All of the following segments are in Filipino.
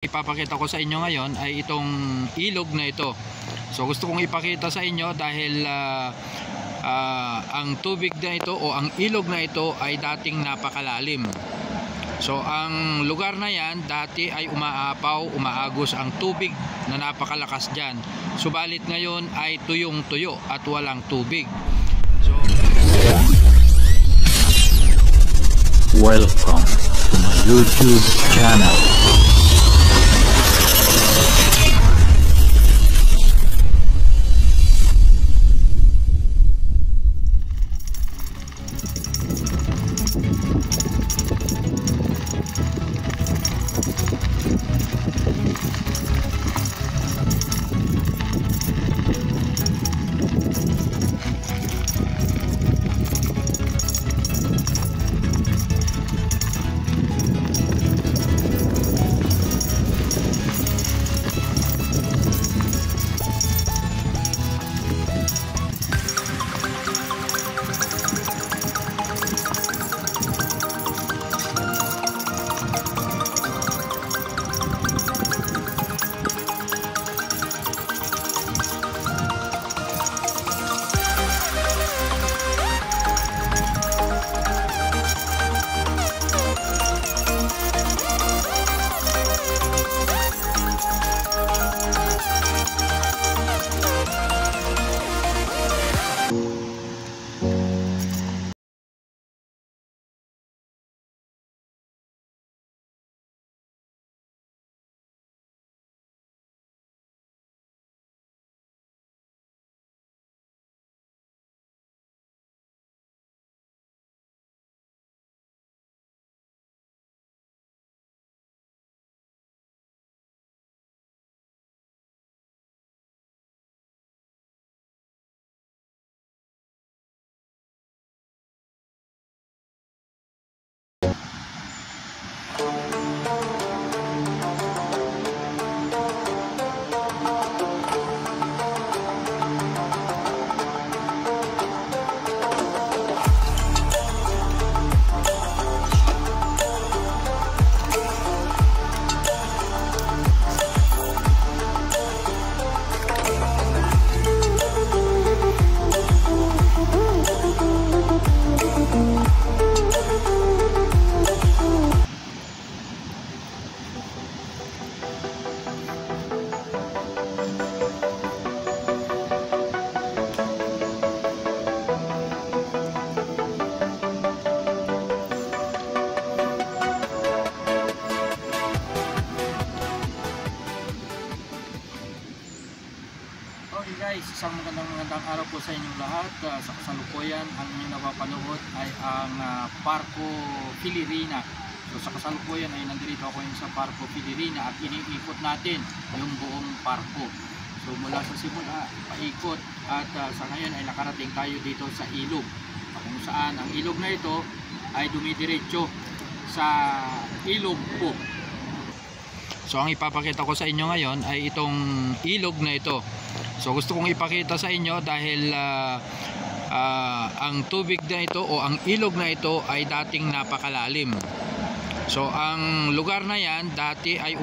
Ipapakita ko sa inyo ngayon ay itong ilog na ito. So gusto kong ipakita sa inyo dahil ang tubig na ito o ang ilog na ito ay dating napakalalim. So ang lugar na yan dati ay umaagos ang tubig na napakalakas dyan. Subalit ngayon ay tuyong-tuyo at walang tubig. So welcome to my YouTube channel. okay guys, isang magandang araw po sa inyong lahat. Sa kasalukuyan, ang inyong napapanood ay ang Parco Pilirina. So sa kasalukuyan ay nandito ako sa Parco Pilirina at iniikot natin yung buong parko. So mula sa simula, paikot at sa ngayon ay nakarating tayo dito sa ilog. Kung saan ang ilog na ito ay dumidiretso sa ilog po. So ang ipapakita ko sa inyo ngayon ay itong ilog na ito. So gusto kong ipakita sa inyo dahil ang tubig na ito o ang ilog na ito ay dating napakalalim. So ang lugar na yan dati ay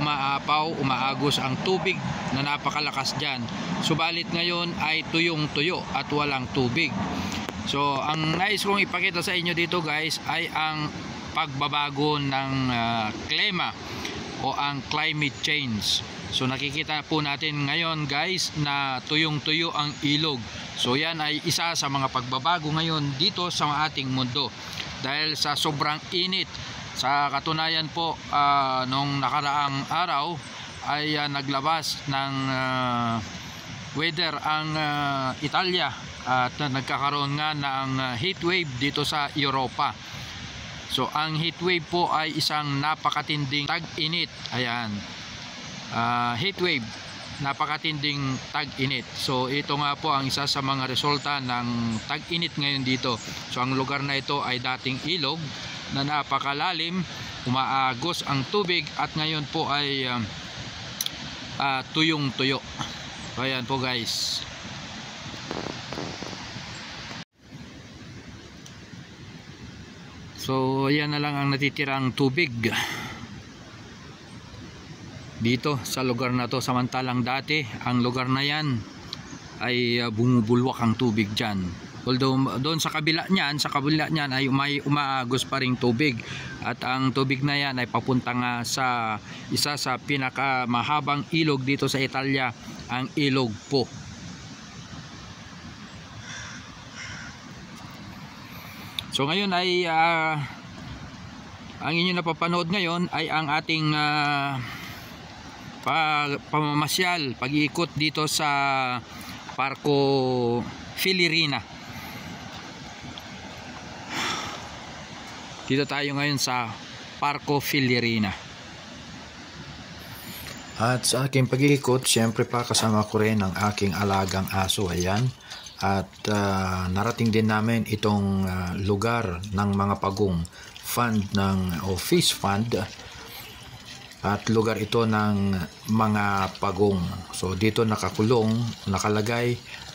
umaagos ang tubig na napakalakas dyan. Subalit ngayon ay tuyong-tuyo at walang tubig. So ang nais kong ipakita sa inyo dito guys ay ang pagbabago ng klima o ang climate change. So nakikita po natin ngayon guys na tuyong-tuyo ang ilog. So yan ay isa sa mga pagbabago ngayon dito sa ating mundo dahil sa sobrang init. Sa katunayan po nung nakaraang araw ay naglabas ng weather ang Italia at nagkakaroon nga ng heat wave dito sa Europa. So ang heat wave po ay isang napakatinding tag-init. Ayan. Heat wave, napakatinding tag-init. So ito nga po ang isa sa mga resulta ng tag-init ngayon dito. So ang lugar na ito ay dating ilog na napakalalim, umaagos ang tubig at ngayon po ay tuyong-tuyo. So ayan po guys. So yan na lang ang natitirang tubig. dito sa lugar na to, samantalang dati ang lugar na yan ay bumubulwak ang tubig dyan. Although doon sa kabila niyan ay may umaagos pa ring tubig, at ang tubig na yan ay papunta nga sa isa sa pinakamahabang ilog dito sa Italia, ang Ilog Po. So ngayon ay ang inyo napapanood ngayon ay ang ating pamamasyal, pag-iikot dito sa Parco Filirina. Dito tayo ngayon sa Parco Filirina. At sa aking pag-iikot, syempre pa kasama ko rin ang aking alagang aso. Ayan. At narating din namin itong lugar ng mga pagong fund o fish fund, at lugar ito ng mga pagong. So dito nakalagay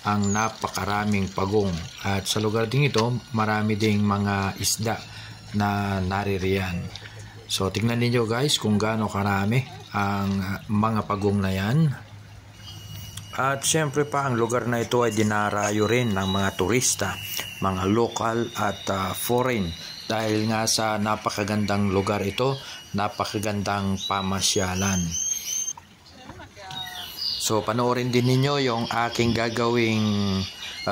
ang napakaraming pagong, at sa lugar din ito marami ding mga isda na naririyan. So tingnan niyo guys kung gaano karami ang mga pagong na yan. At syempre pa ang lugar na ito ay dinarayo rin ng mga turista, mga local at foreign, dahil nga sa napakagandang lugar ito, napakagandang pamasyalan. So panoorin din ninyo yung aking gagawing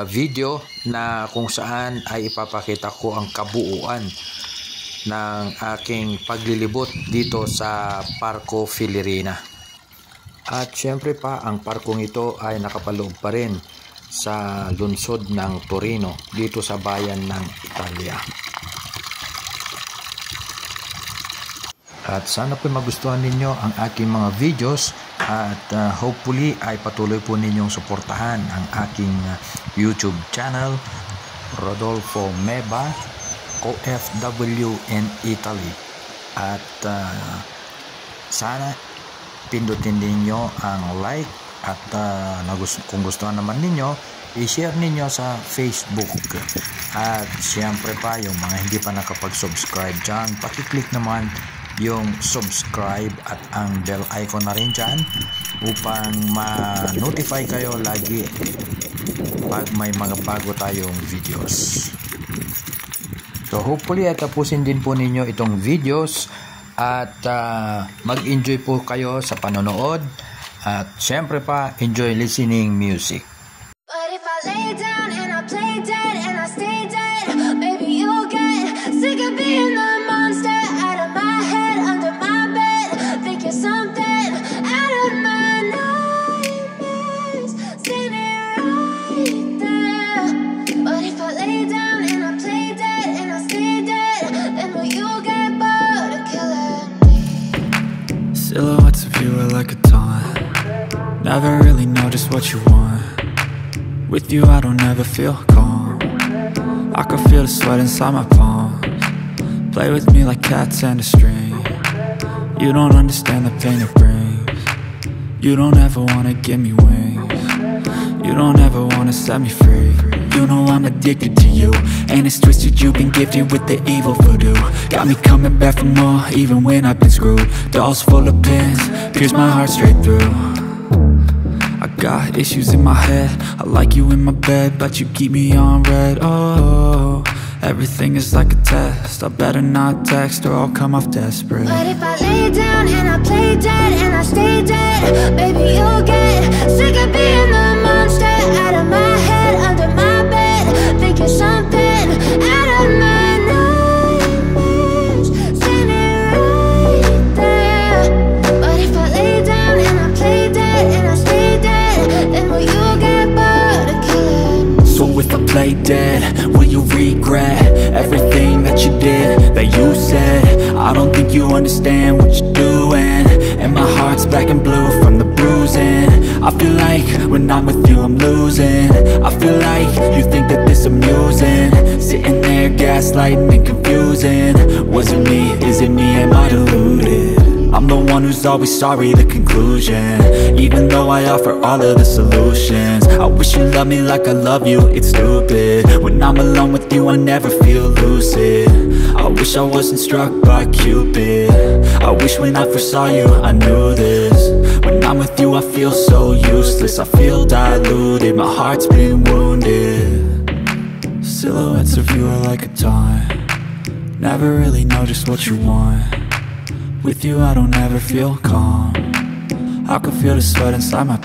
video na kung saan ay ipapakita ko ang kabuuan ng aking paglilibot dito sa Parco Filirina. At syempre pa ang parkong ito ay nakapaloob pa rin sa lungsod ng Torino, dito sa bayan ng Italia. At sana po magustuhan ninyo ang aking mga videos, at hopefully ay patuloy po ninyong suportahan ang aking YouTube channel, Rodolfo Meba OFW in Italy. At sana pindutin ninyo ang like, at kung gusto naman ninyo, i-share ninyo sa Facebook. At siyempre pa yung mga hindi pa nakapag-subscribe dyan, pakiclick naman yung subscribe at ang bell icon na rin dyan upang ma-notify kayo lagi pag may mga bago tayong videos. So hopefully ay tapusin din po ninyo itong videos, at mag-enjoy po kayo sa panonood, at syempre pa enjoy listening music. But if I lay down and I play dead and I stay dead, maybe you'll get sick of being the monster out of my head, under my bed. Think you're something out of my nightmares, standing right there. But if I lay down and I play dead and I stay dead, then will you get bored of killing me? Silhouettes of you are like a taunt. Never really know just what you want. With you I don't ever feel calm. I can feel the sweat inside my palms. Play with me like cats and a string. You don't understand the pain it brings. You don't ever wanna give me wings. You don't ever wanna set me free. You know I'm addicted to you, and it's twisted, you've been gifted with the evil voodoo. Got me coming back for more, even when I've been screwed. Dolls full of pins, pierce my heart straight through. I got issues in my head, I like you in my bed, but you keep me on red. Oh, everything is like a test, I better not text or I'll come off desperate. But if I lay down and I play dead and I stay dead, baby you'll get sick of being the monster out of my head, under my bed. Think you're something out of my nightmares, standing right there. But if I lay down and I play dead and I stay dead, then will you get bored of killing me? So if I play dead, will you regret everything that you did, that you said? I don't think you understand what you're doing, and my heart's black and blue from the bruising. I feel like when I'm with you I'm losing. I feel like you think that this amusing, sitting there gaslighting and confusing. Was it me? Is it me? Am I deluded? I'm the one who's always sorry, the conclusion. Even though I offer all of the solutions, I wish you loved me like I love you, it's stupid. When I'm alone with you I never feel lucid. I wish I wasn't struck by Cupid. I wish when I first saw you I knew this. feel so useless, I feel diluted, my heart's been wounded. Silhouettes of you are like a taunt, never really know just what you want. With you I don't ever feel calm, I can feel the sweat inside my